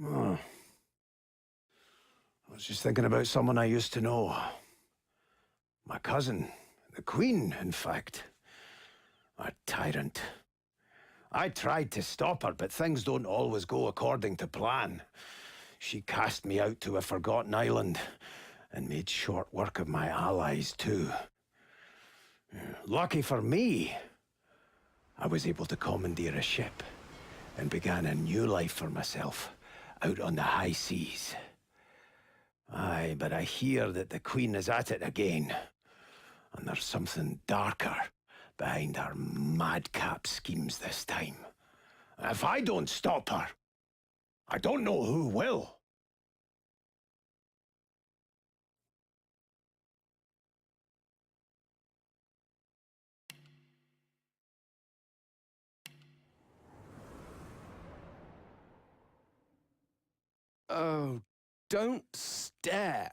Oh, I was just thinking about someone I used to know. My cousin, the Queen, in fact. A tyrant. I tried to stop her, but things don't always go according to plan. She cast me out to a forgotten island, and made short work of my allies too. Lucky for me, I was able to commandeer a ship, and began a new life for myself, out on the high seas. Aye, but I hear that the Queen is at it again, and there's something darker behind her madcap schemes this time. If I don't stop her, I don't know who will. Oh, don't stare.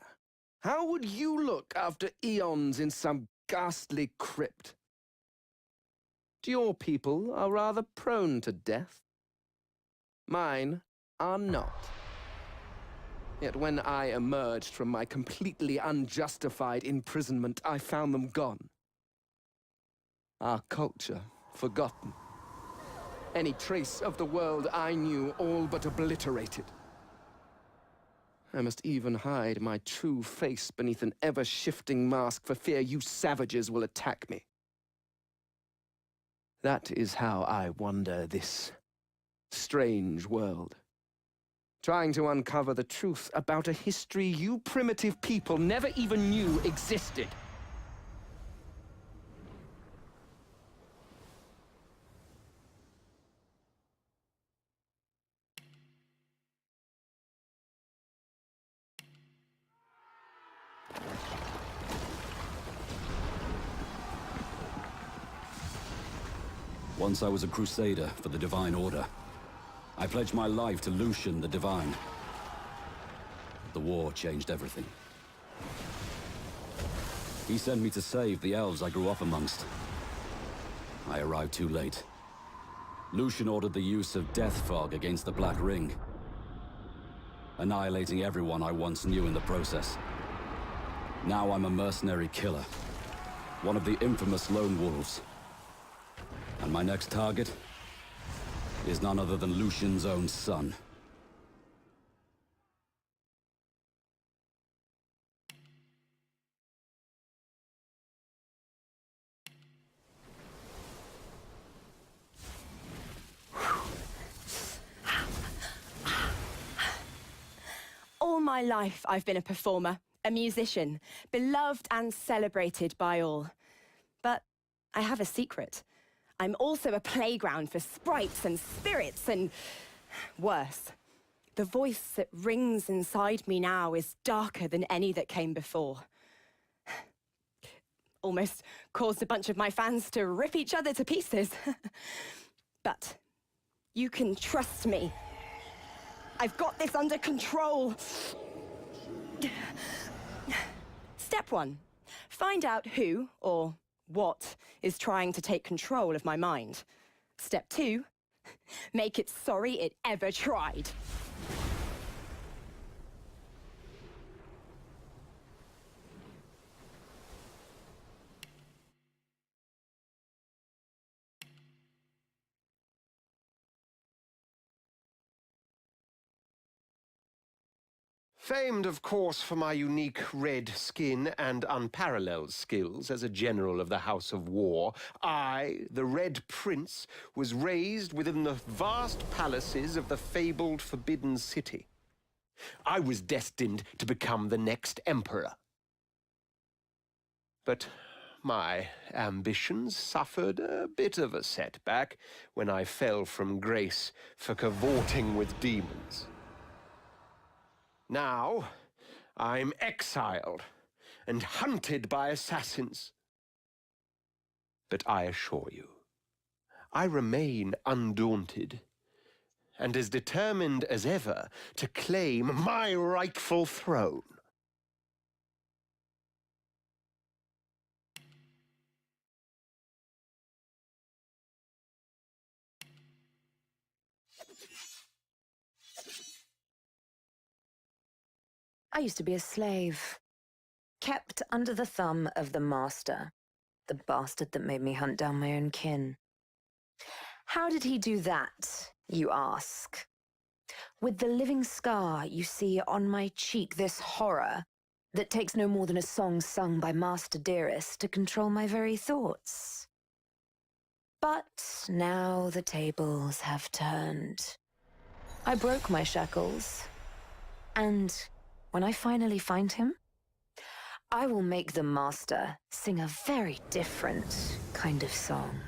How would you look after eons in some ghastly crypt? Your people are rather prone to death. Mine are not. Yet when I emerged from my completely unjustified imprisonment, I found them gone. Our culture forgotten. Any trace of the world I knew all but obliterated. I must even hide my true face beneath an ever-shifting mask for fear you savages will attack me. That is how I wander this strange world, trying to uncover the truth about a history you primitive people never even knew existed. Once I was a crusader for the Divine Order. I pledged my life to Lucian the Divine. The war changed everything. He sent me to save the elves I grew up amongst. I arrived too late. Lucian ordered the use of death fog against the Black Ring, annihilating everyone I once knew in the process. Now I'm a mercenary killer, one of the infamous Lone Wolves. And my next target is none other than Lucian's own son. All my life, I've been a performer, a musician, beloved and celebrated by all. But I have a secret. I'm also a playground for sprites and spirits and worse. The voice that rings inside me now is darker than any that came before. Almost caused a bunch of my fans to rip each other to pieces. But you can trust me. I've got this under control. Step 1. Find out who, or what, is trying to take control of my mind. Step 2. Make it sorry it ever tried. Famed, of course, for my unique red skin and unparalleled skills as a general of the House of War, I, the Red Prince, was raised within the vast palaces of the fabled Forbidden City. I was destined to become the next emperor. But my ambitions suffered a bit of a setback when I fell from grace for cavorting with demons. Now, I'm exiled and hunted by assassins. But I assure you, I remain undaunted and as determined as ever to claim my rightful throne. I used to be a slave, kept under the thumb of the master, the bastard that made me hunt down my own kin. How did he do that, you ask? With the living scar you see on my cheek, this horror that takes no more than a song sung by Master Dearest to control my very thoughts. But now the tables have turned. I broke my shackles, and when I finally find him, I will make the Master sing a very different kind of song.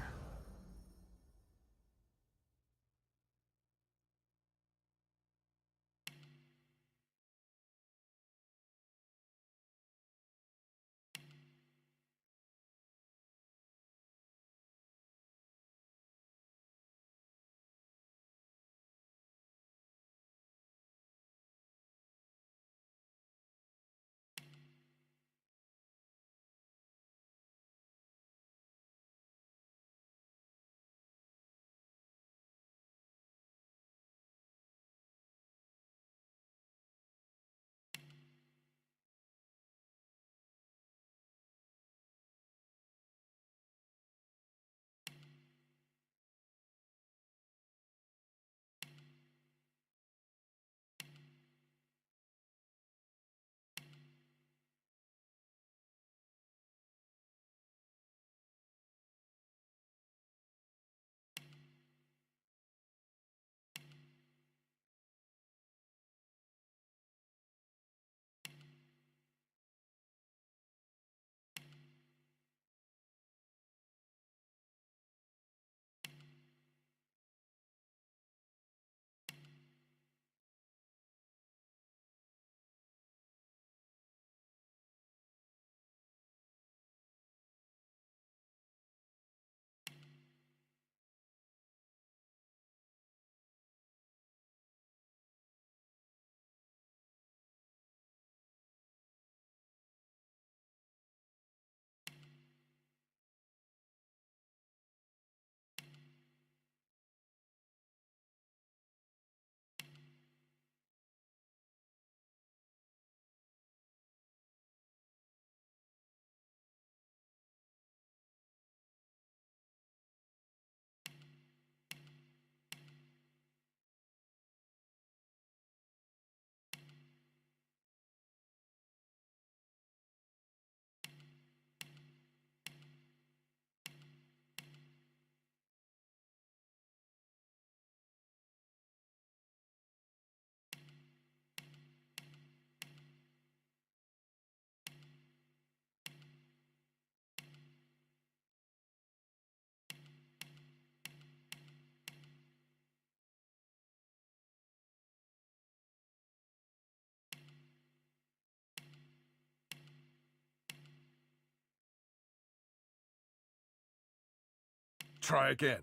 Try again.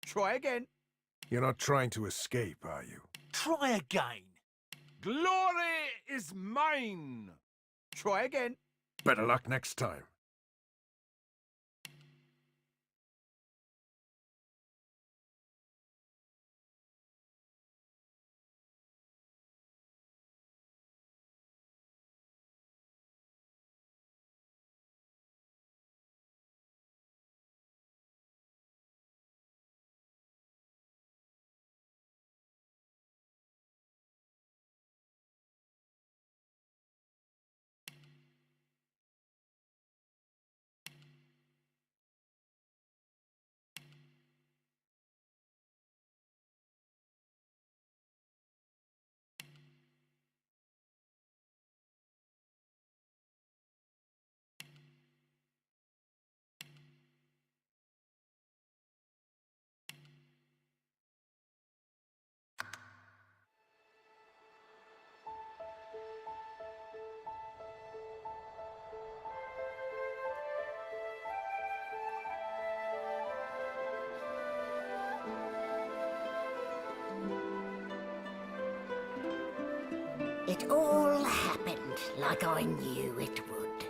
Try again. You're not trying to escape, are you? Try again. Glory is mine. Try again. Better luck next time. It all happened like I knew it would.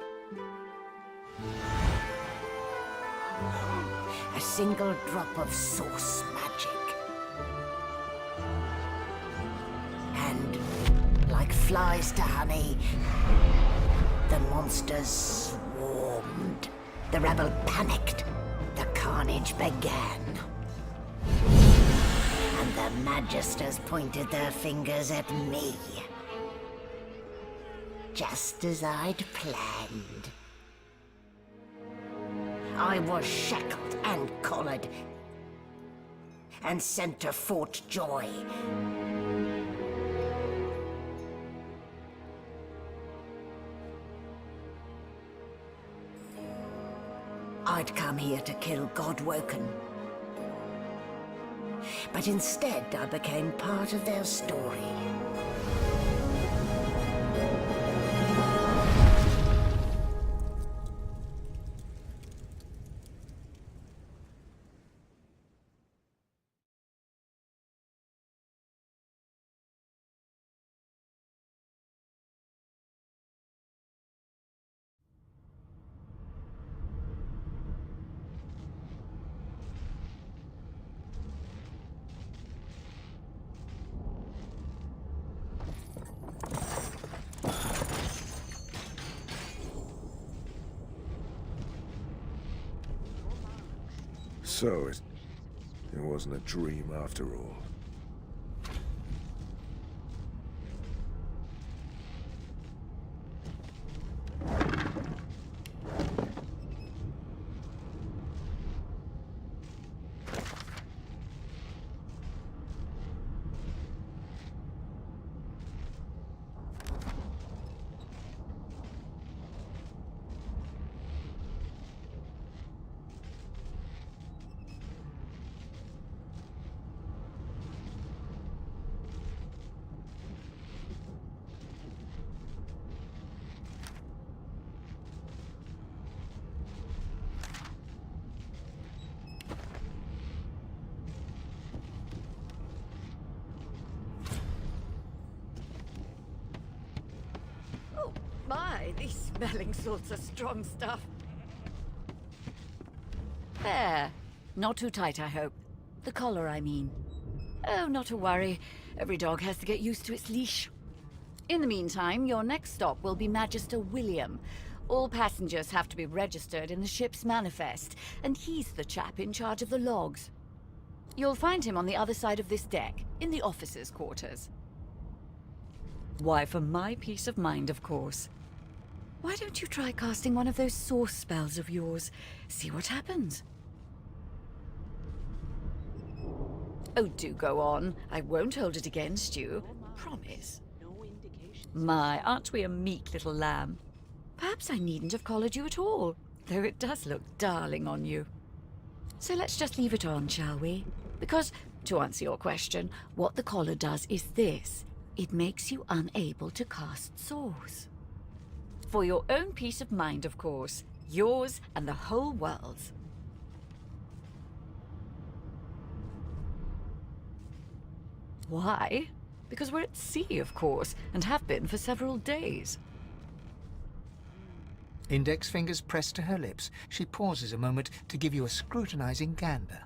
A single drop of source magic. And, like like flies to honey. The monsters swarmed. The rebel panicked. The carnage began. And the Magisters pointed their fingers at me. Just as I'd planned. I was shackled and collared, and sent to Fort Joy. I'd come here to kill Godwoken. But instead, I became part of their story. So it wasn't a dream after all. My, these smelling salts are strong stuff. There. Not too tight, I hope. The collar, I mean. Oh, not to worry. Every dog has to get used to its leash. In the meantime, your next stop will be Magister William. All passengers have to be registered in the ship's manifest, and he's the chap in charge of the logs. You'll find him on the other side of this deck, in the officers' quarters. Why, for my peace of mind, of course. Why don't you try casting one of those source spells of yours? See what happens. Oh, do go on. I won't hold it against you. Promise. My, aren't we a meek little lamb? Perhaps I needn't have collared you at all, though it does look darling on you. So let's just leave it on, shall we? Because, to answer your question, what the collar does is this. It makes you unable to cast source. For your own peace of mind, of course. Yours and the whole world's. Why? Because we're at sea, of course, and have been for several days. Index fingers pressed to her lips, she pauses a moment to give you a scrutinizing gander.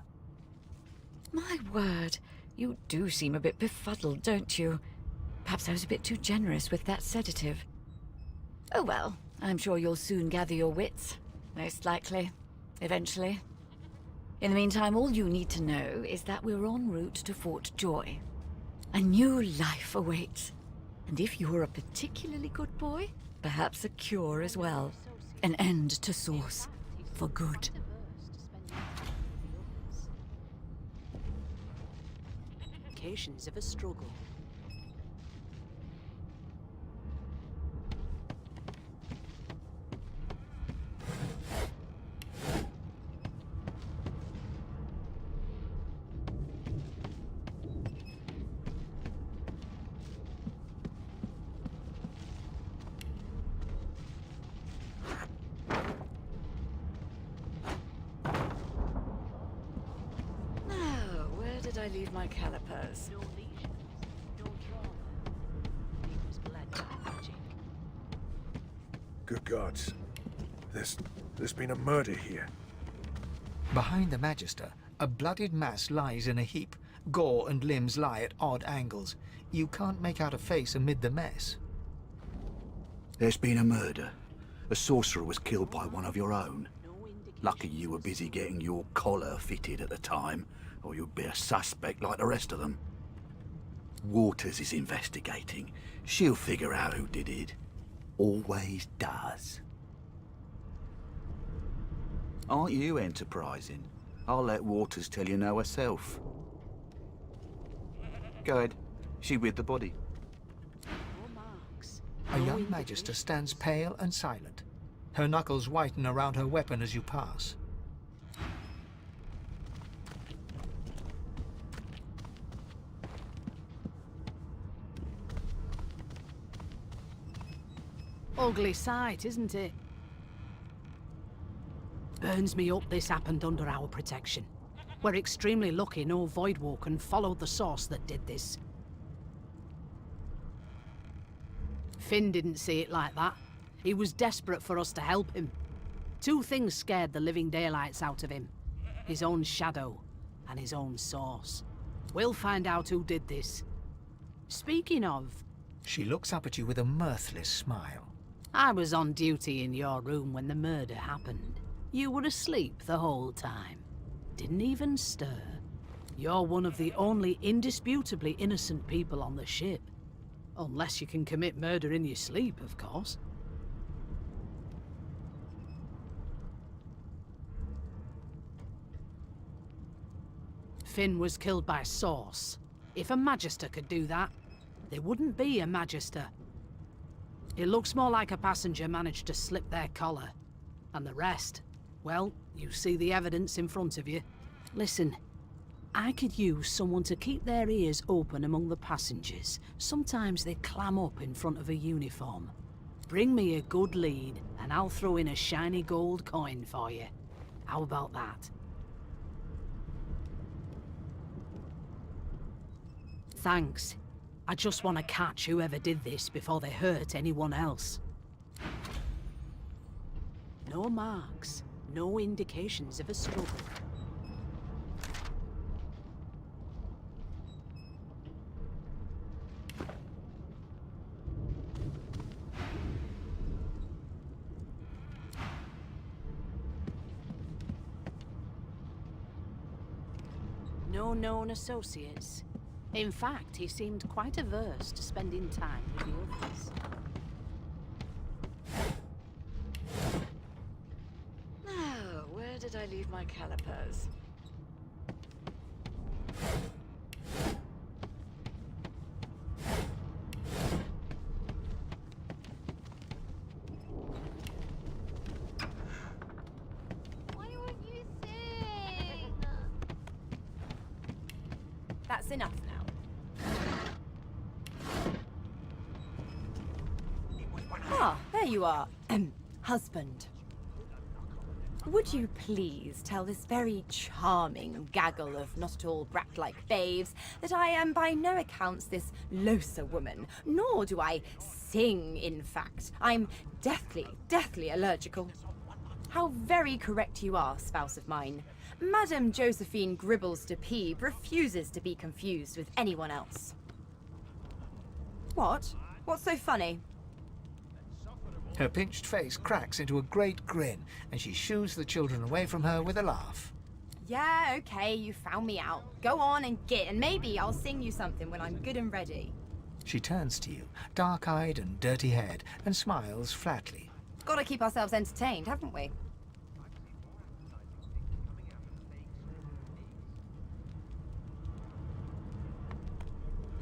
My word, you do seem a bit befuddled, don't you? Perhaps I was a bit too generous with that sedative. Oh well, I'm sure you'll soon gather your wits. Most likely. Eventually. In the meantime, all you need to know is that we're en route to Fort Joy. A new life awaits. And if you're a particularly good boy, perhaps a cure as well. An end to source. For good. Indications of a struggle. I leave my calipers. No lesions, no trauma. He was bled by magic. Good gods. There's been a murder here. Behind the Magister, a bloodied mass lies in a heap, Gore and limbs lie at odd angles. You can't make out a face amid the mess. There's been a murder. A sorcerer was killed by one of your own. Lucky you were busy getting your collar fitted at the time, or you'd be a suspect like the rest of them. Waters is investigating. She'll figure out who did it. Always does. Aren't you enterprising? I'll let Waters tell you no herself. Go ahead. She with the body. A young Magister stands pale and silent. Her knuckles whiten around her weapon as you pass. Ugly sight, isn't it? Burns me up this happened under our protection. We're extremely lucky no Voidwalker followed the source that did this. Finn didn't see it like that. He was desperate for us to help him. Two things scared the living daylights out of him. His own shadow and his own source. We'll find out who did this. Speaking of... She looks up at you with a mirthless smile. I was on duty in your room when the murder happened. You were asleep the whole time. Didn't even stir. You're one of the only indisputably innocent people on the ship. Unless you can commit murder in your sleep, of course. Finn was killed by Source. If a Magister could do that, there wouldn't be a Magister. It looks more like a passenger managed to slip their collar. And the rest, well, you see the evidence in front of you. Listen, I could use someone to keep their ears open among the passengers. Sometimes they clam up in front of a uniform. Bring me a good lead, and I'll throw in a shiny gold coin for you. How about that? Thanks. I just want to catch whoever did this before they hurt anyone else. No marks, no indications of a struggle. No known associates. In fact, he seemed quite averse to spending time with the others. Now, where did I leave my calipers? Why won't you sing? That's enough now. Ah, there you are. Husband. Would you please tell this very charming gaggle of not-at-all brat-like babes that I am by no accounts this Losa woman, nor do I sing, in fact. I'm deathly allergical. How very correct you are, spouse of mine. Madame Josephine Gribbles de Peeb refuses to be confused with anyone else. What? What's so funny? Her pinched face cracks into a great grin, and she shoos the children away from her with a laugh. Yeah, okay, you found me out. Go on and get, and maybe I'll sing you something when I'm good and ready. She turns to you, dark-eyed and dirty-haired, and smiles flatly. Gotta keep ourselves entertained, haven't we?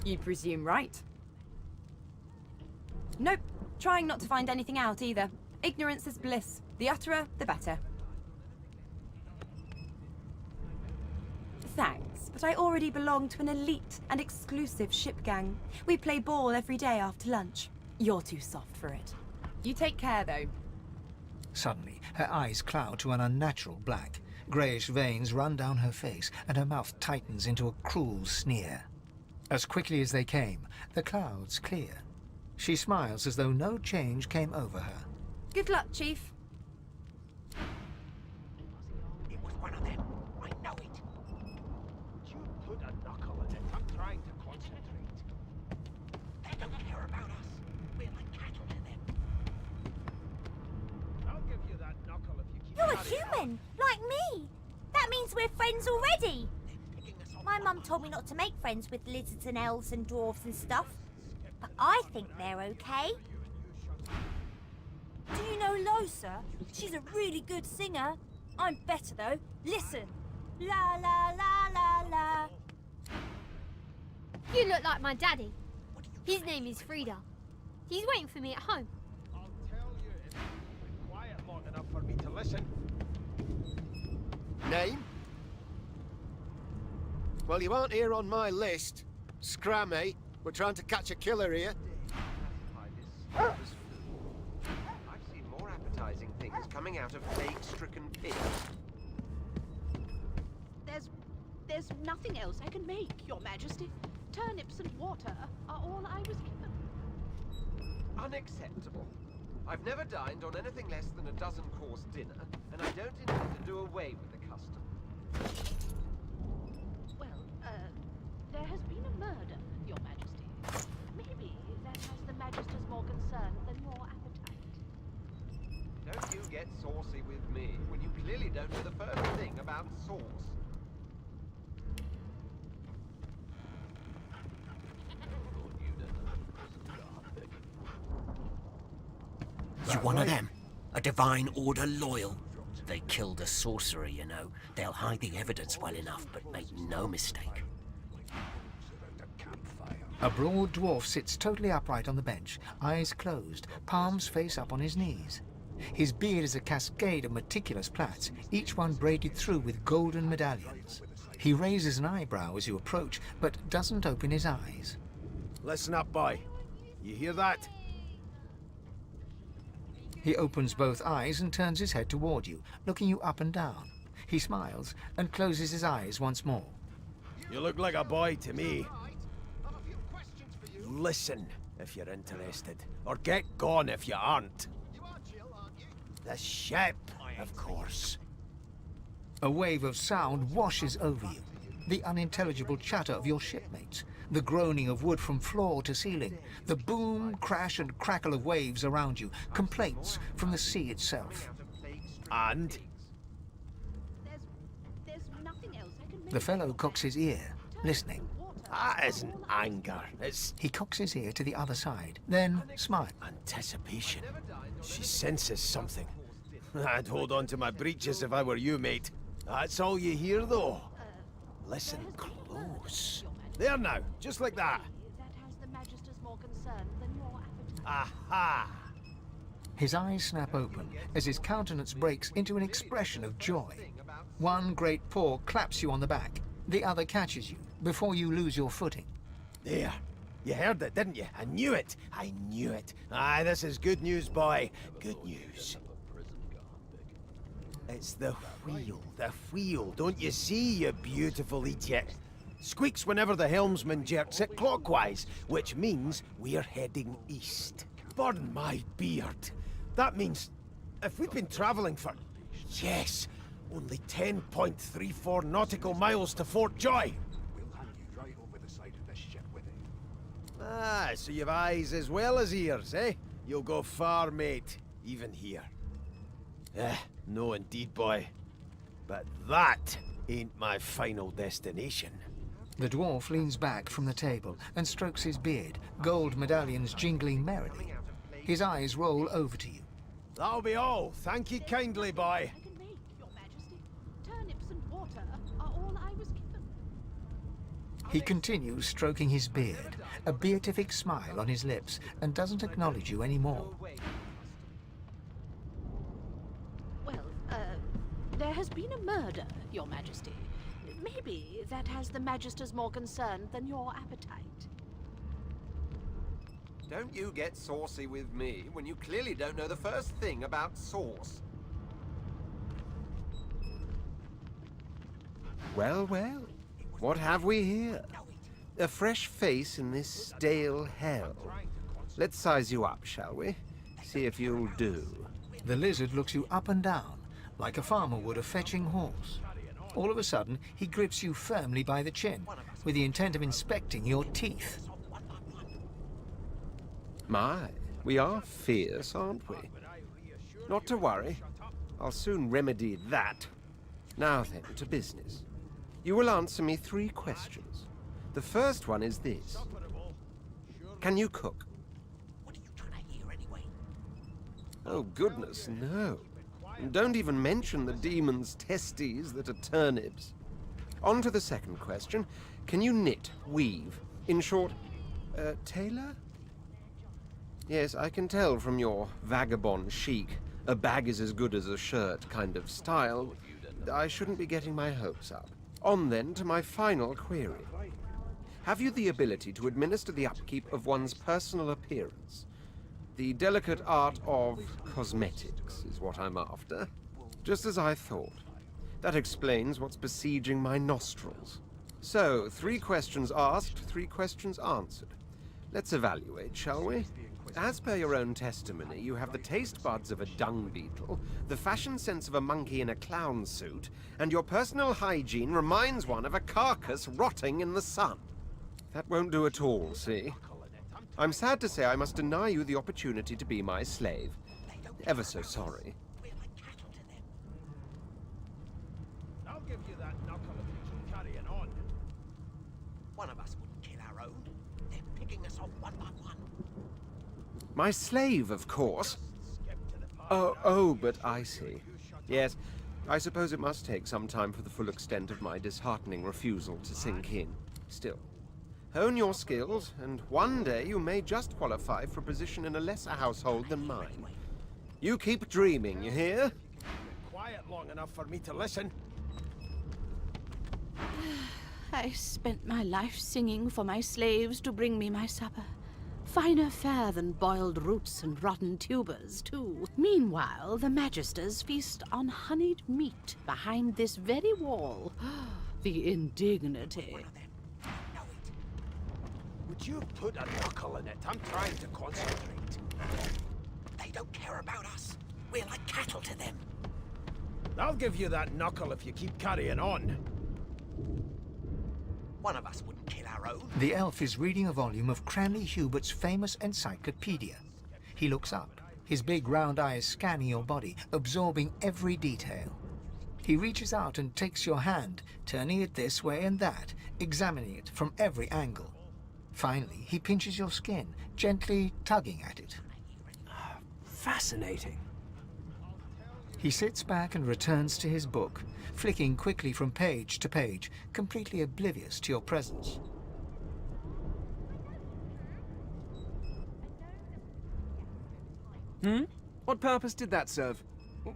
You presume right. Nope. Trying not to find anything out either. Ignorance is bliss. The utterer, the better. Thanks, but I already belong to an elite and exclusive ship gang. We play ball every day after lunch. You're too soft for it. You take care, though. Suddenly, her eyes cloud to an unnatural black. Greyish veins run down her face, and her mouth tightens into a cruel sneer. As quickly as they came, the clouds clear. She smiles as though no change came over her. Good luck, Chief. It was one of them. I know it. You put a knuckle You're a human, like me. That means we're friends already. My mum told me not to make friends with lizards and elves and dwarves and stuff. But I think they're okay. Do you know Losa? She's a really good singer. I'm better though. Listen. La la la la la. You look like my daddy. His name is Frida. He's waiting for me at home. I'll tell you if you've been quiet long enough for me to listen. Name? Well, you aren't here on my list. Scrammy. We're trying to catch a killer here. I've seen more appetizing things coming out of plague-stricken pigs. There's nothing else I can make, Your Majesty. Turnips and water are all I was given. Unacceptable. I've never dined on anything less than a dozen-course dinner, and I don't intend to do away with the custom. Well, there has been a murder, Your Majesty. Maybe that has the Magister's more concern than your appetite. Don't you get saucy with me when you clearly don't know the first thing about sauce. You one of them? A Divine Order loyal? They killed a sorcerer, you know. They'll hide the evidence well enough, but make no mistake. A broad dwarf sits totally upright on the bench, eyes closed, palms face up on his knees. His beard is a cascade of meticulous plaits, each one braided through with golden medallions. He raises an eyebrow as you approach, but doesn't open his eyes. Listen up, boy. You hear that? He opens both eyes and turns his head toward you, looking you up and down. He smiles and closes his eyes once more. You look like a boy to me. Listen if you're interested, or get gone if you aren't. The ship, of course. A wave of sound washes over you. The unintelligible chatter of your shipmates, the groaning of wood from floor to ceiling, the boom, crash and crackle of waves around you, complaints from the sea itself. And? There's nothing else I can make. The fellow cocks his ear, listening. That isn't anger, it's... He cocks his ear to the other side, then smiles. Anticipation. She senses something. I'd hold on to my breeches if I were you, mate. That's all you hear, though. Listen close. There now, just like that. That has the Magister's more concern than your appetite. Aha! His eyes snap open as his countenance breaks into an expression of joy. One great paw claps you on the back. The other catches you before you lose your footing. There. You heard it, didn't you? I knew it. I knew it. Aye, this is good news, boy. Good news. It's the wheel. The wheel. Don't you see, you beautiful idiot? Squeaks whenever the helmsman jerks it clockwise, which means we're heading east. Burn my beard. That means if we've been traveling for, yes, only 10.34 nautical miles to Fort Joy. Ah, so you've eyes as well as ears, eh? You'll go far, mate, even here. No indeed, boy. But that ain't my final destination. The dwarf leans back from the table and strokes his beard, gold medallions jingling merrily. His eyes roll over to you. That'll be all. Thank you kindly, boy. I can make, Your Majesty. Turnips and water are all I was given. He continues stroking his beard, a beatific smile on his lips, and doesn't acknowledge you anymore. Well, there has been a murder, Your Majesty. Maybe that has the Magister's more concern than your appetite. Don't you get saucy with me when you clearly don't know the first thing about sauce. Well, well, what have we here? A fresh face in this stale hell. Let's size you up, shall we? See if you'll do. The lizard looks you up and down, like a farmer would a fetching horse. All of a sudden, he grips you firmly by the chin, with the intent of inspecting your teeth. My, we are fierce, aren't we? Not to worry. I'll soon remedy that. Now then, to business. You will answer me 3 questions. The first one is this. Can you cook? What are you trying to hear anyway? Oh, goodness, no. And don't even mention the demon's testes that are turnips. On to the second question. Can you knit, weave? In short, tailor? Yes, I can tell from your vagabond chic, a bag is as good as a shirt kind of style. I shouldn't be getting my hopes up. On then to my final query. Have you the ability to administer the upkeep of one's personal appearance? The delicate art of cosmetics is what I'm after. Just as I thought. That explains what's besieging my nostrils. So, 3 questions asked, 3 questions answered. Let's evaluate, shall we? As per your own testimony, you have the taste buds of a dung beetle, the fashion sense of a monkey in a clown suit, and your personal hygiene reminds one of a carcass rotting in the sun. That won't do at all, see? I'm sad to say I must deny you the opportunity to be my slave. Ever so sorry. I'll give you that knuckle if you keep carrying on. One of us wouldn't kill our own. They're picking us off one by one. My slave, of course. Oh, but I see. Yes, I suppose it must take some time for the full extent of my disheartening refusal to sink in. Still, hone your skills, and one day you may just qualify for a position in a lesser household than mine. You keep dreaming, you hear? Quiet long enough for me to listen. I spent my life singing for my slaves to bring me my supper. Finer fare than boiled roots and rotten tubers, too. Meanwhile, the Magisters feast on honeyed meat behind this very wall. The indignity. Would you put a knuckle in it? I'm trying to concentrate. They don't care about us. We're like cattle to them. I'll give you that knuckle if you keep carrying on. One of us wouldn't kill our own. The elf is reading a volume of Cranley Hubert's famous encyclopedia. He looks up, his big round eyes scanning your body, absorbing every detail. He reaches out and takes your hand, turning it this way and that, examining it from every angle. Finally, he pinches your skin, gently tugging at it. Fascinating. He sits back and returns to his book, flicking quickly from page to page, completely oblivious to your presence. What purpose did that serve?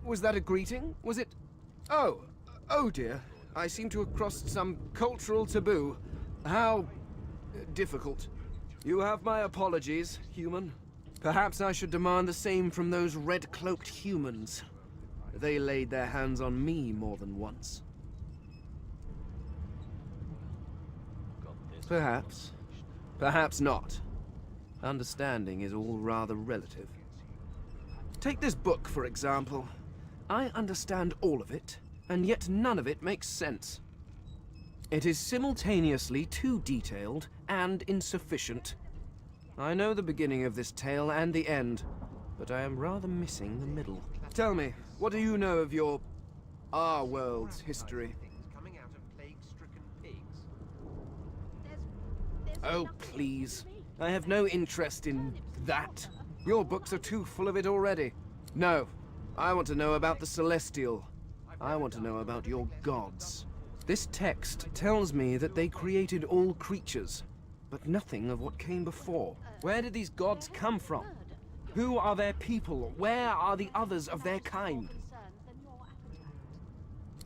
Was that a greeting? Was it... Oh dear. I seem to have crossed some cultural taboo. How... difficult. You have my apologies, human. Perhaps I should demand the same from those red-cloaked humans. They laid their hands on me more than once. Perhaps. Perhaps not. Understanding is all rather relative. Take this book, for example. I understand all of it, and yet none of it makes sense. It is simultaneously too detailed and insufficient. I know the beginning of this tale and the end, but I am rather missing the middle. Tell me, what do you know of our world's history? Oh, please. I have no interest in that. Your books are too full of it already. No, I want to know about the Celestial. I want to know about your gods. This text tells me that they created all creatures, but nothing of what came before. Where did these gods come from? Who are their people? Where are the others of their kind?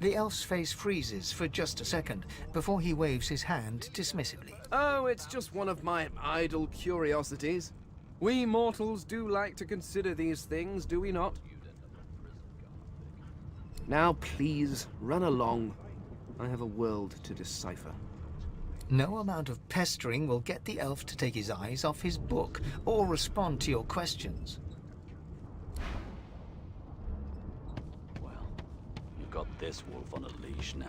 The elf's face freezes for just a second before he waves his hand dismissively. Oh, it's just one of my idle curiosities. We mortals do like to consider these things, do we not? Now, please, run along. I have a world to decipher. No amount of pestering will get the elf to take his eyes off his book or respond to your questions. Well, you've got this wolf on a leash now.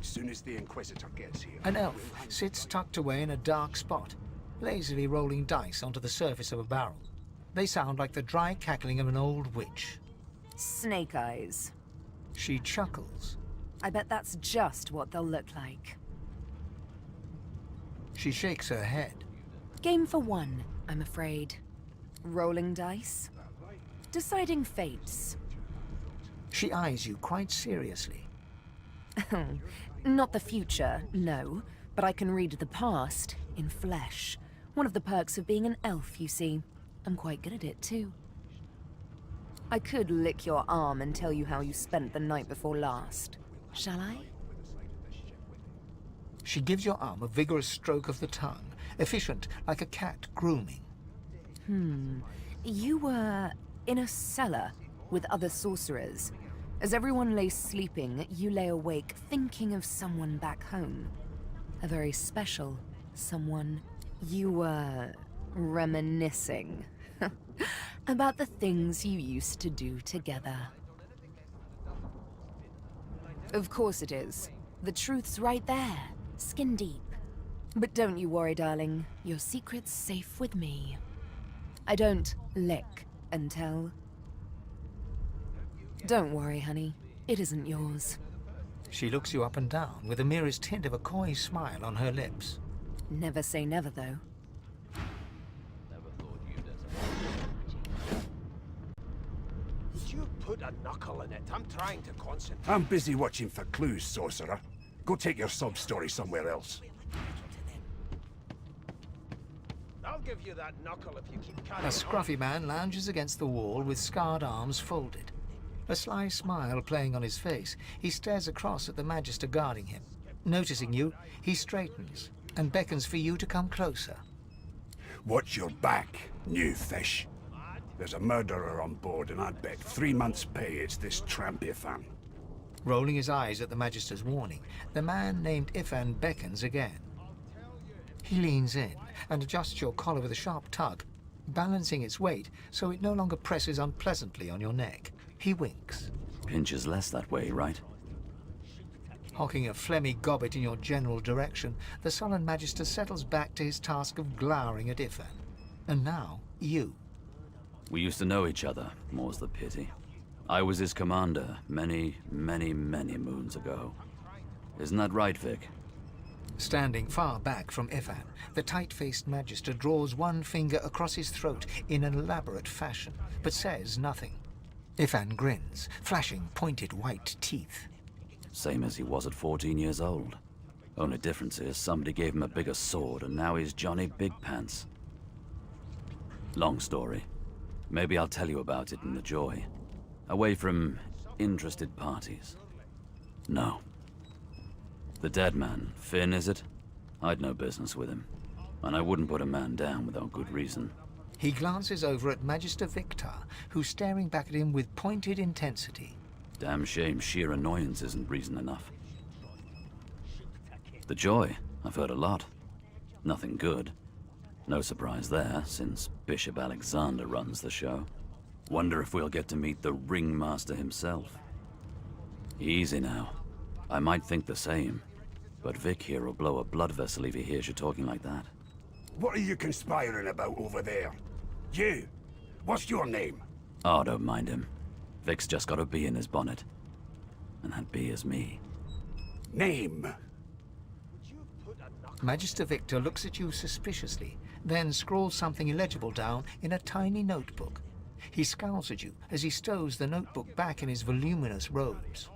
As soon as the Inquisitor gets here... An elf sits tucked away in a dark spot, lazily rolling dice onto the surface of a barrel. They sound like the dry cackling of an old witch. Snake eyes. She chuckles. I bet that's just what they'll look like. She shakes her head. Game for one, I'm afraid. Rolling dice. Deciding fates. She eyes you quite seriously. Not the future, no. But I can read the past in flesh. One of the perks of being an elf, you see. I'm quite good at it, too. I could lick your arm and tell you how you spent the night before last. Shall I? She gives your arm a vigorous stroke of the tongue, efficient like a cat grooming. You were in a cellar with other sorcerers. As everyone lay sleeping, you lay awake thinking of someone back home. A very special someone. You were reminiscing about the things you used to do together. Of course it is. The truth's right there, skin deep. But don't you worry, darling. Your secret's safe with me. I don't lick and tell. Don't worry, honey. It isn't yours. She looks you up and down with the merest hint of a coy smile on her lips. Never say never, though. Would you put a knuckle in it? I'm trying to concentrate. I'm busy watching for clues, sorcerer. Go take your sub-story somewhere else. I'll give you that knuckle if you keep carrying A on. scruffy man lounges against the wall with scarred arms folded. A sly smile playing on his face, he stares across at the Magister guarding him. Noticing you, he straightens and beckons for you to come closer. Watch your back, new fish. There's a murderer on board, and I'd bet 3 months' pay it's this tramp Ifan. Rolling his eyes at the Magister's warning, the man named Ifan beckons again. He leans in and adjusts your collar with a sharp tug, balancing its weight so it no longer presses unpleasantly on your neck. He winks. Pinches less that way, right? Hocking a phlegmy gobbet in your general direction, the sullen Magister settles back to his task of glowering at Ifan. And now, you. We used to know each other, more's the pity. I was his commander many, many, many moons ago. Isn't that right, Vic? Standing far back from Ifan, the tight-faced Magister draws one finger across his throat in an elaborate fashion, but says nothing. Ifan grins, flashing pointed white teeth. Same as he was at 14 years old. Only difference is somebody gave him a bigger sword and now he's Johnny Big Pants. Long story. Maybe I'll tell you about it in the Joy. Away from interested parties. No. The dead man, Finn, is it? I'd no business with him. And I wouldn't put a man down without good reason. He glances over at Magister Victor, who's staring back at him with pointed intensity. Damn shame sheer annoyance isn't reason enough. The Joy, I've heard a lot. Nothing good. No surprise there, since Bishop Alexander runs the show. Wonder if we'll get to meet the ringmaster himself. Easy now. I might think the same, but Vic here will blow a blood vessel if he hears you talking like that. What are you conspiring about over there? You! What's your name? Oh, don't mind him. Vic's just got a bee in his bonnet. And that bee is me. Name? Magister Victor looks at you suspiciously, then scrawls something illegible down in a tiny notebook. He scowls at you as he stows the notebook back in his voluminous robes.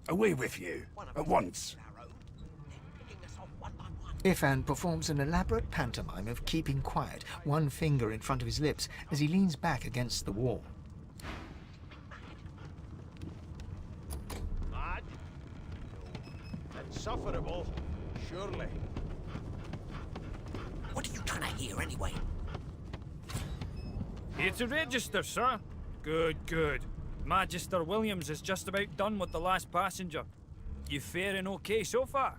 Away with you, at once. Ifan performs an elaborate pantomime of keeping quiet, one finger in front of his lips as he leans back against the wall. Mad? No. Insufferable, surely. What are you trying to hear anyway? Here to register, sir. Good, good. Magister Williams is just about done with the last passenger. You faring okay so far?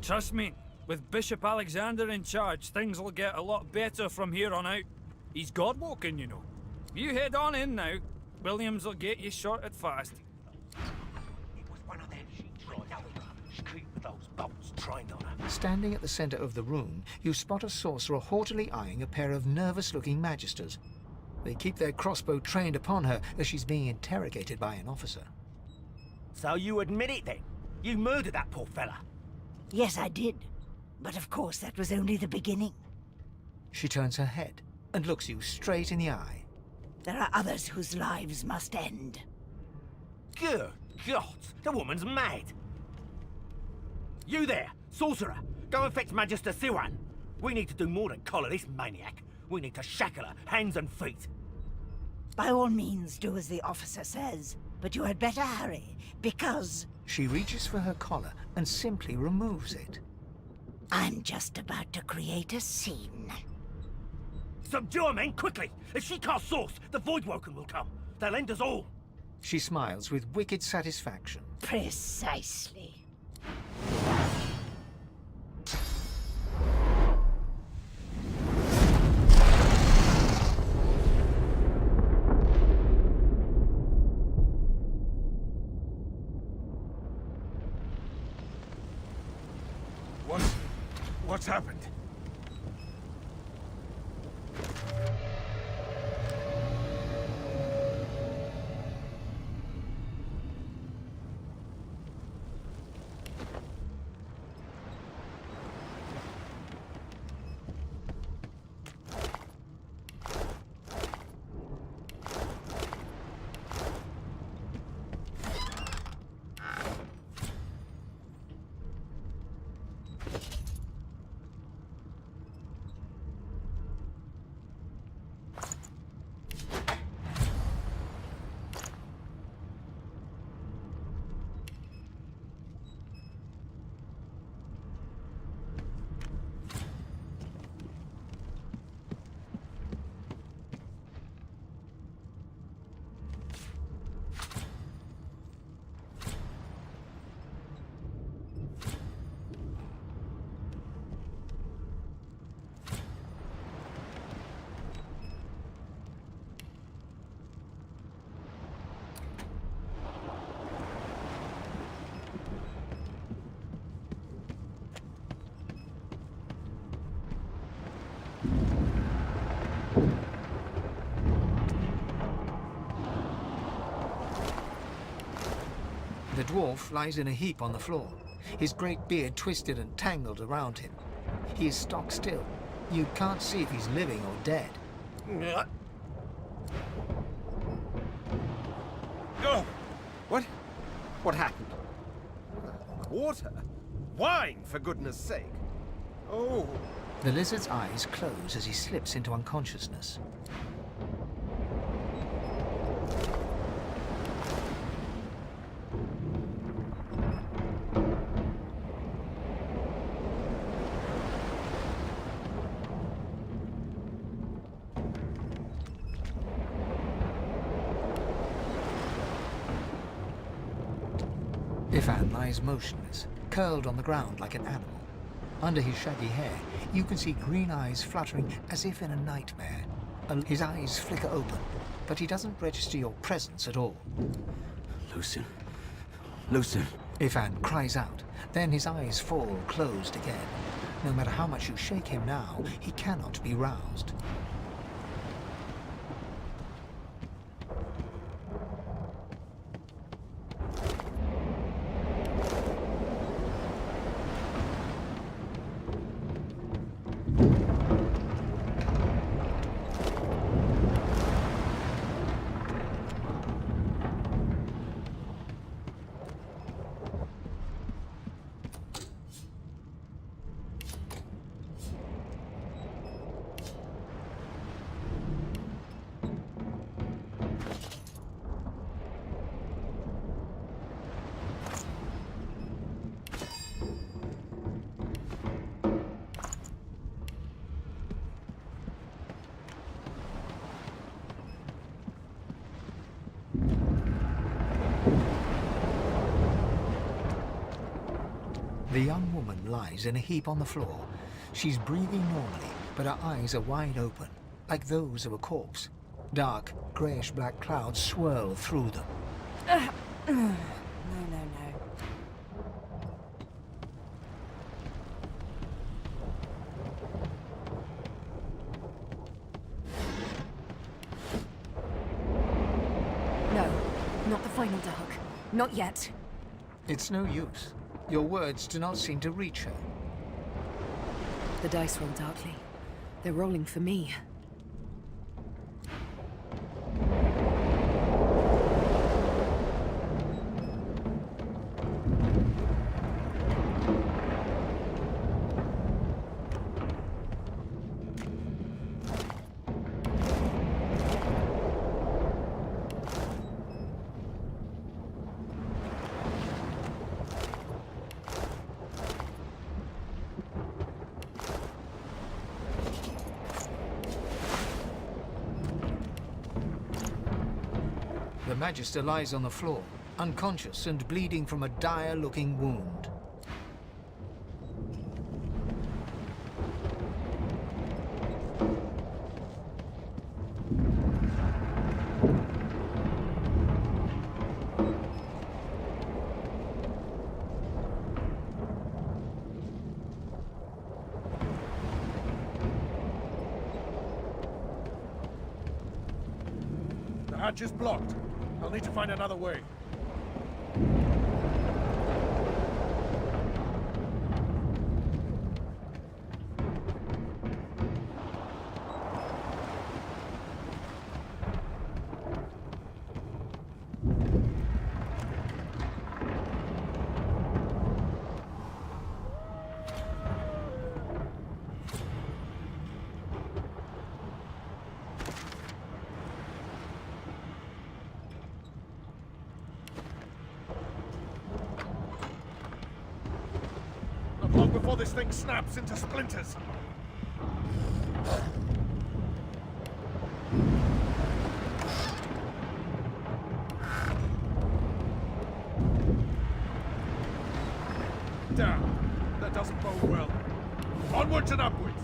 Trust me, with Bishop Alexander in charge, things will get a lot better from here on out. He's God-woken, you know. You head on in now. Williams will get you sorted fast. Those bolts trained on her. Standing at the center of the room, you spot a sorcerer haughtily eyeing a pair of nervous-looking magisters. They keep their crossbow trained upon her as she's being interrogated by an officer. So you admit it then? You murdered that poor fella? Yes, I did. But of course, that was only the beginning. She turns her head and looks you straight in the eye. There are others whose lives must end. Good God, the woman's mad. You there, sorcerer, go and fetch Magister Siwan. We need to do more than collar this maniac. We need to shackle her, hands and feet. By all means, do as the officer says. But you had better hurry, because... She reaches for her collar and simply removes it. I'm just about to create a scene. Subdue her, men, quickly! If she casts Source, the Voidwoken will come. They'll end us all. She smiles with wicked satisfaction. Precisely. What's happened? The dwarf lies in a heap on the floor, his great beard twisted and tangled around him. He is stock still. You can't see if he's living or dead. Oh! What happened? Water? Wine, for goodness sake! Oh! The lizard's eyes close as he slips into unconsciousness. Ifan lies motionless, curled on the ground like an animal. Under his shaggy hair, you can see green eyes fluttering as if in a nightmare. His eyes flicker open, but he doesn't register your presence at all. Lucien. Lucien. Ifan cries out, then his eyes fall closed again. No matter how much you shake him now, he cannot be roused. The young woman lies in a heap on the floor. She's breathing normally, but her eyes are wide open, like those of a corpse. Dark, greyish-black clouds swirl through them. No. final dark. Not yet. It's no use. Your words do not seem to reach her. The dice roll darkly. They're rolling for me. The Magister lies on the floor, unconscious and bleeding from a dire-looking wound. The hatch is blocked. I'll need to find another way. Long before this thing snaps into splinters. Damn, that doesn't bode well. Onwards and upwards.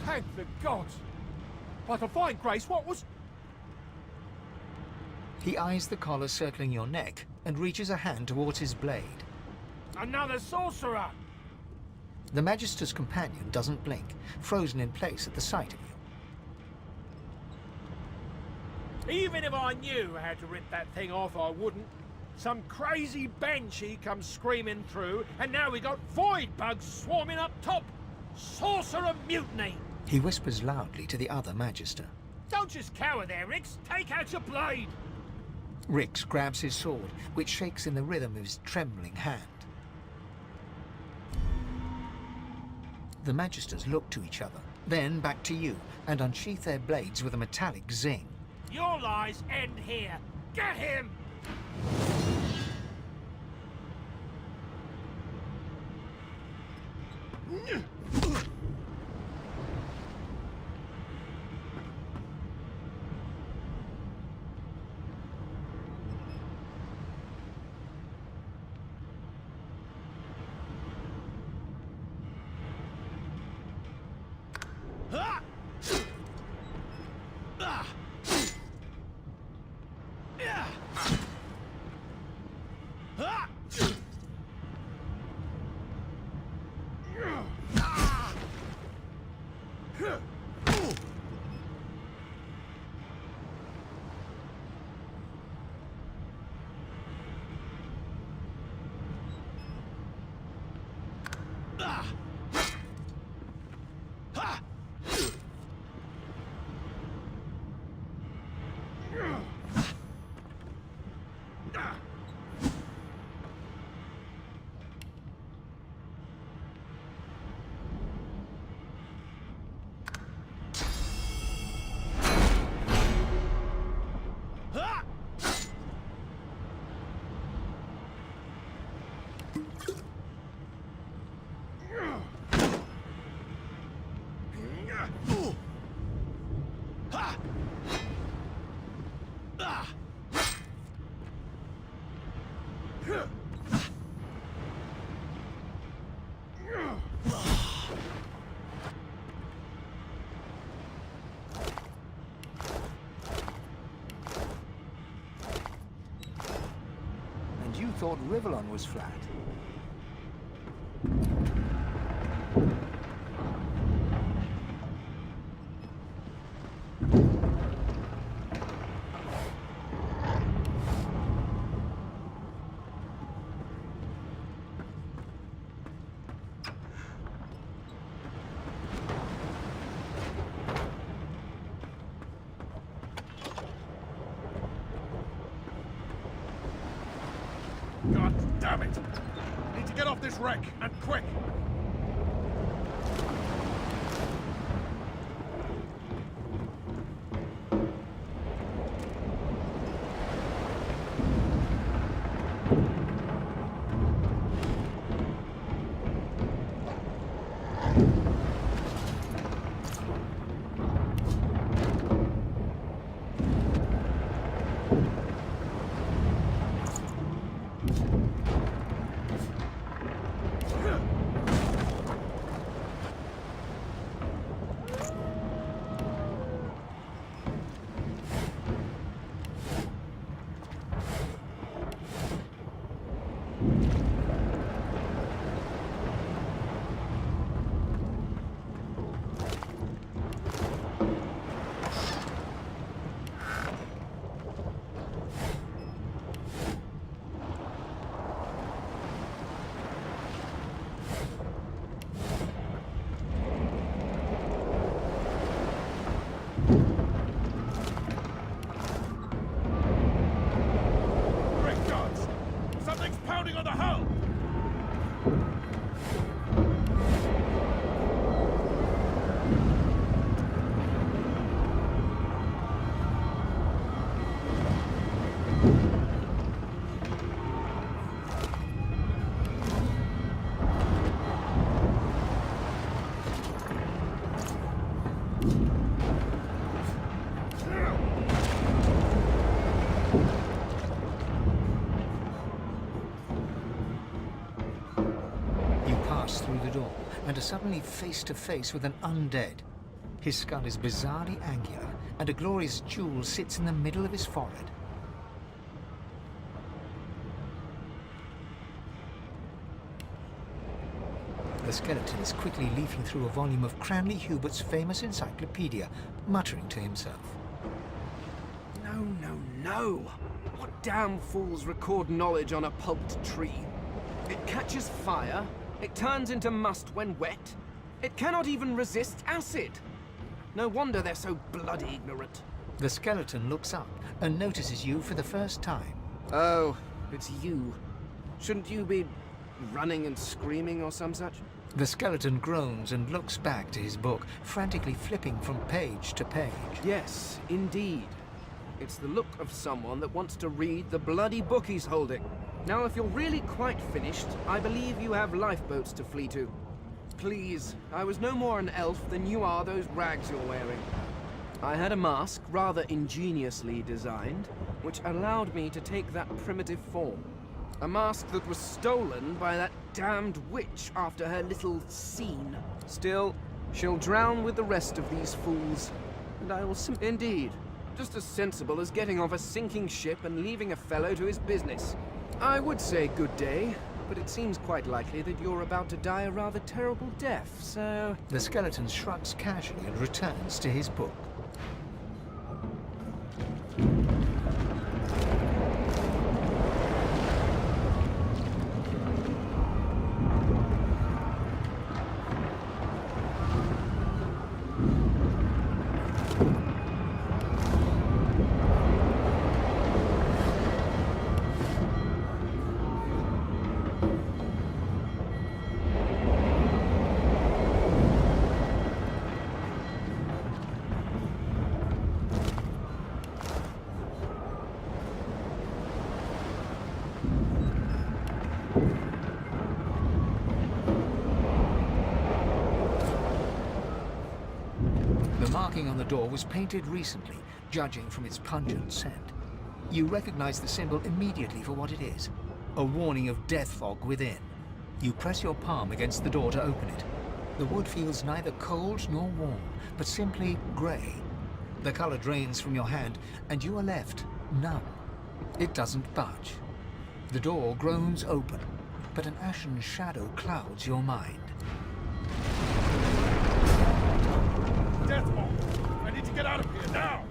Thank the gods! By the fine grace, what was... He eyes the collar circling your neck and reaches a hand towards his blade. Another sorcerer! The Magister's companion doesn't blink, frozen in place at the sight of you. Even if I knew how to rip that thing off, I wouldn't. Some crazy banshee comes screaming through, and now we got void bugs swarming up top. Sorcerer mutiny! He whispers loudly to the other Magister. Don't just cower there, Rix. Take out your blade. Rix grabs his sword, which shakes in the rhythm of his trembling hand. The Magisters look to each other, then back to you, and unsheath their blades with a metallic zing. Your lies end here. Get him! thought Rivellon was flat. God damn it! Need to get off this wreck, and quick! Pounding on the hull! Through the door and are suddenly face to face with an undead. His skull is bizarrely angular, and a glorious jewel sits in the middle of his forehead. The skeleton is quickly leafing through a volume of Cranley Hubert's famous encyclopedia, muttering to himself. No, no, no! What damn fools record knowledge on a pulped tree? It catches fire. It turns into must when wet. It cannot even resist acid. No wonder they're so bloody ignorant. The skeleton looks up and notices you for the first time. Oh, it's you. Shouldn't you be running and screaming or some such? The skeleton groans and looks back to his book, frantically flipping from page to page. Yes, indeed. It's the look of someone that wants to read the bloody book he's holding. Now, if you're really quite finished, I believe you have lifeboats to flee to. Please, I was no more an elf than you are those rags you're wearing. I had a mask, rather ingeniously designed, which allowed me to take that primitive form. A mask that was stolen by that damned witch after her little scene. Still, she'll drown with the rest of these fools, and I will Indeed, just as sensible as getting off a sinking ship and leaving a fellow to his business. I would say good day, but it seems quite likely that you're about to die a rather terrible death, so... The skeleton shrugs casually and returns to his book. The marking on the door was painted recently, judging from its pungent scent. You recognize the symbol immediately for what it is, a warning of death fog within. You press your palm against the door to open it. The wood feels neither cold nor warm, but simply grey. The color drains from your hand, and you are left numb. It doesn't budge. The door groans open, but an ashen shadow clouds your mind. Deathhawk! I need to get out of here now!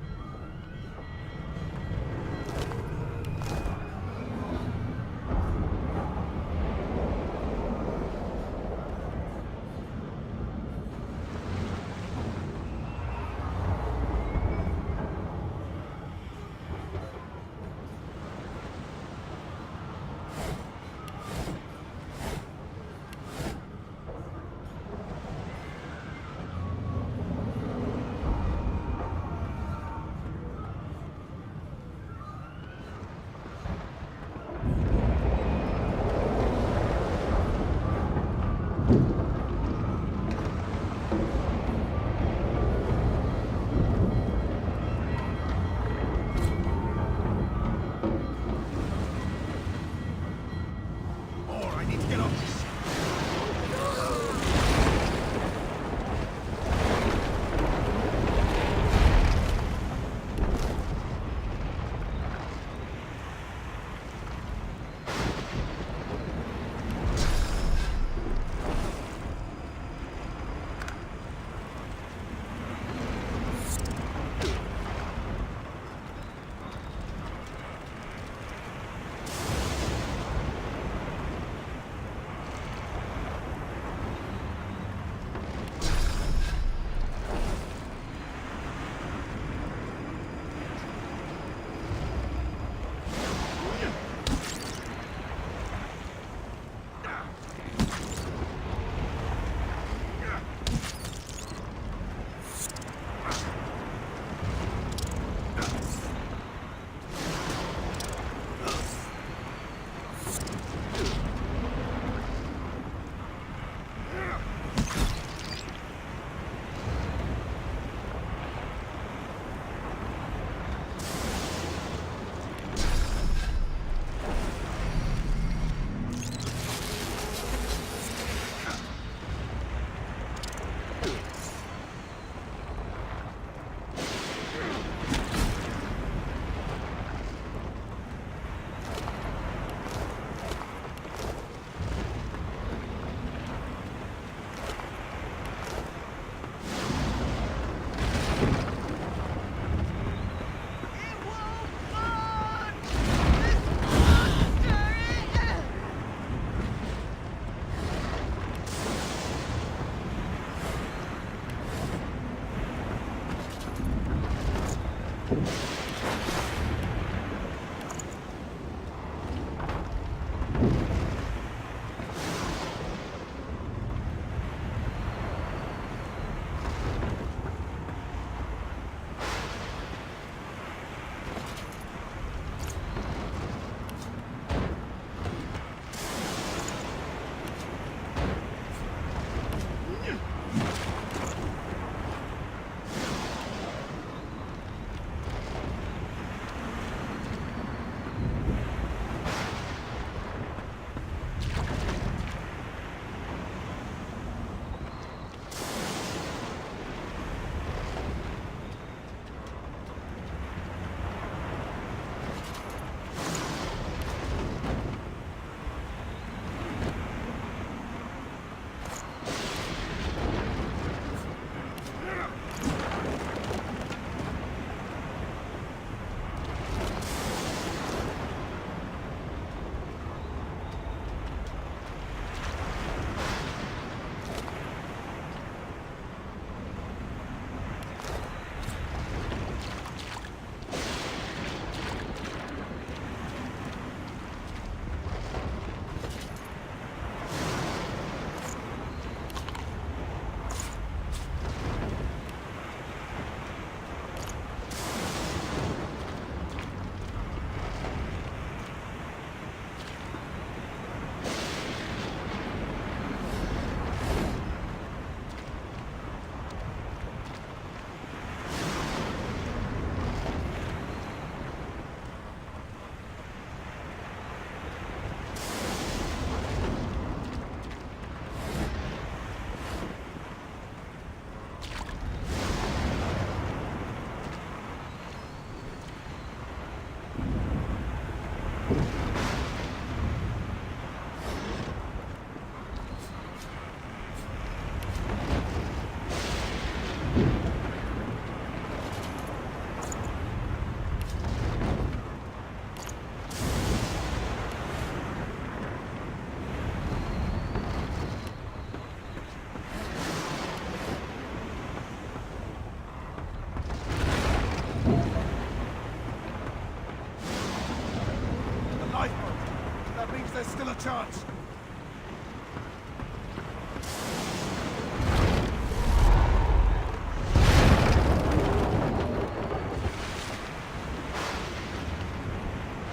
chance!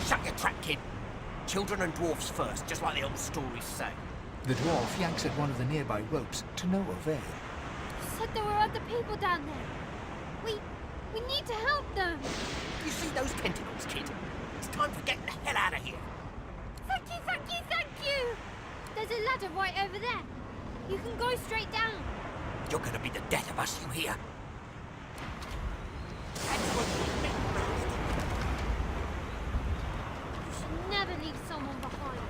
Shut your trap, kid. Children and dwarfs first, just like the old stories say. The dwarf yanks at one of the nearby ropes to no avail. Said there were other people down there. We need to help them. You see those tentacles, kid? It's time for getting the hell out of here. Thank you, thank you, thank you. There's a ladder right over there. You can go straight down. You're gonna be the death of us, you hear? You should never leave someone behind.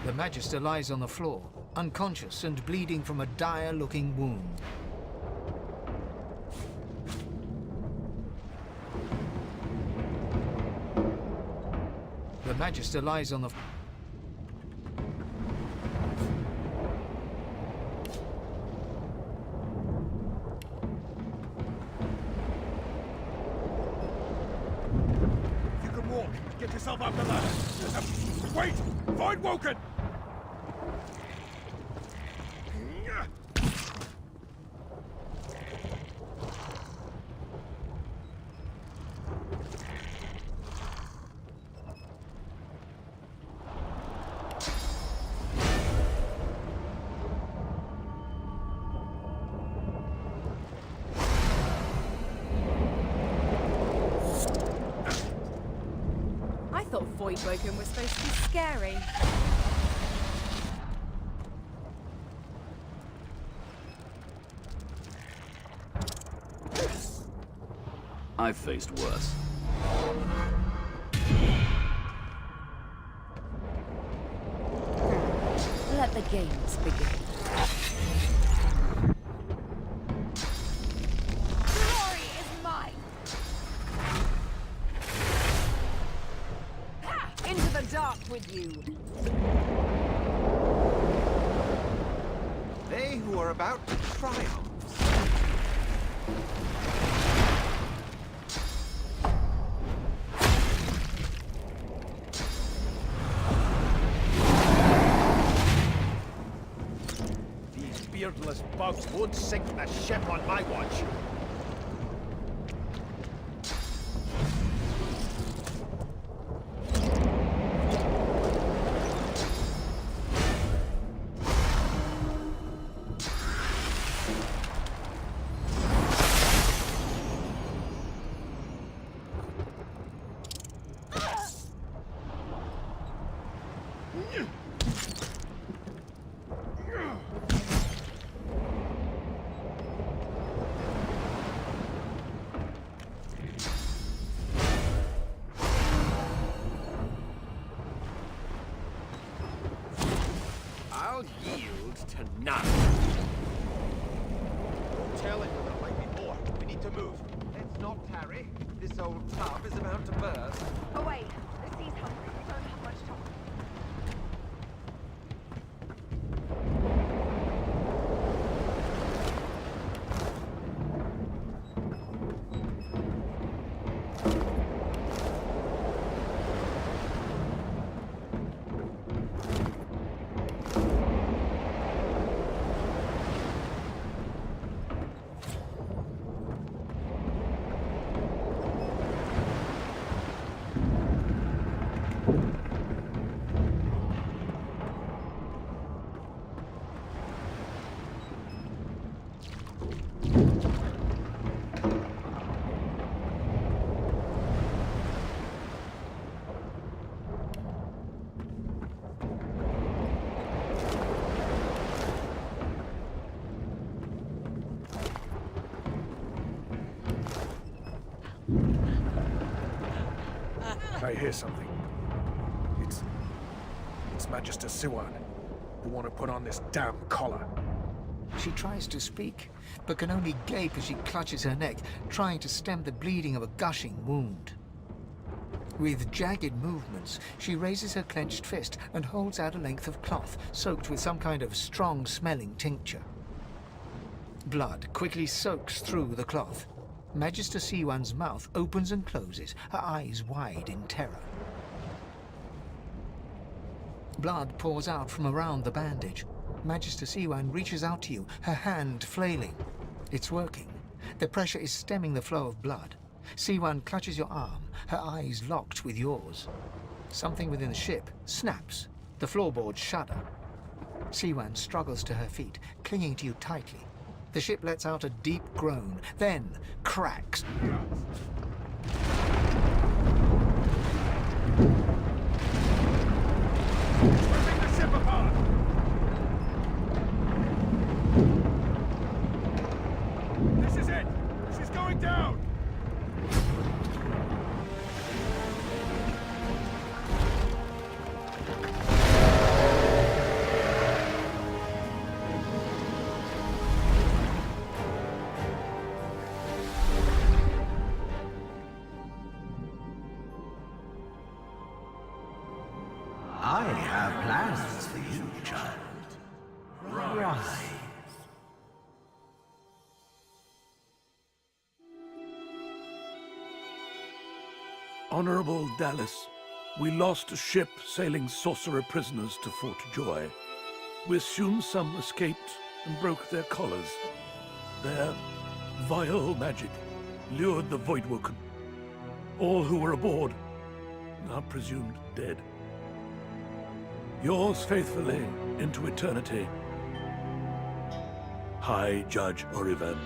The Magister lies on the floor, unconscious and bleeding from a dire-looking wound. The Magister lies on the... If you can walk, get yourself up the ladder. Wait! Find Woken! I thought Voidwoken was supposed to be scary. I've faced worse. Let the games begin. Glory is mine. Into the dark with you! They who are about to triumph. These beardless bugs won't sink the ship on my watch. I'll yield to none. Tell it, there might be more. We need to move. Let's not tarry. This old tub is about to burst. Oh wait, the sea's hungry. We don't have much time. I hear something. It's Magister Siwan, who want to put on this damn collar. She tries to speak, but can only gape as she clutches her neck, trying to stem the bleeding of a gushing wound. With jagged movements, she raises her clenched fist and holds out a length of cloth soaked with some kind of strong-smelling tincture. Blood quickly soaks through the cloth. Magister Siwan's mouth opens and closes, her eyes wide in terror. Blood pours out from around the bandage. Magister Siwan reaches out to you, her hand flailing. It's working. The pressure is stemming the flow of blood. Siwan clutches your arm, her eyes locked with yours. Something within the ship snaps. The floorboards shudder. Siwan struggles to her feet, clinging to you tightly. The ship lets out a deep groan, then cracks. Ripping the ship apart! This is it! She's going down! I have plans for you, child. Rise. Honorable Dallas, we lost a ship sailing sorcerer prisoners to Fort Joy. We assume some escaped and broke their collars. Their vile magic lured the Voidwoken. All who were aboard are presumed dead. Yours faithfully into eternity, High Judge Orivan.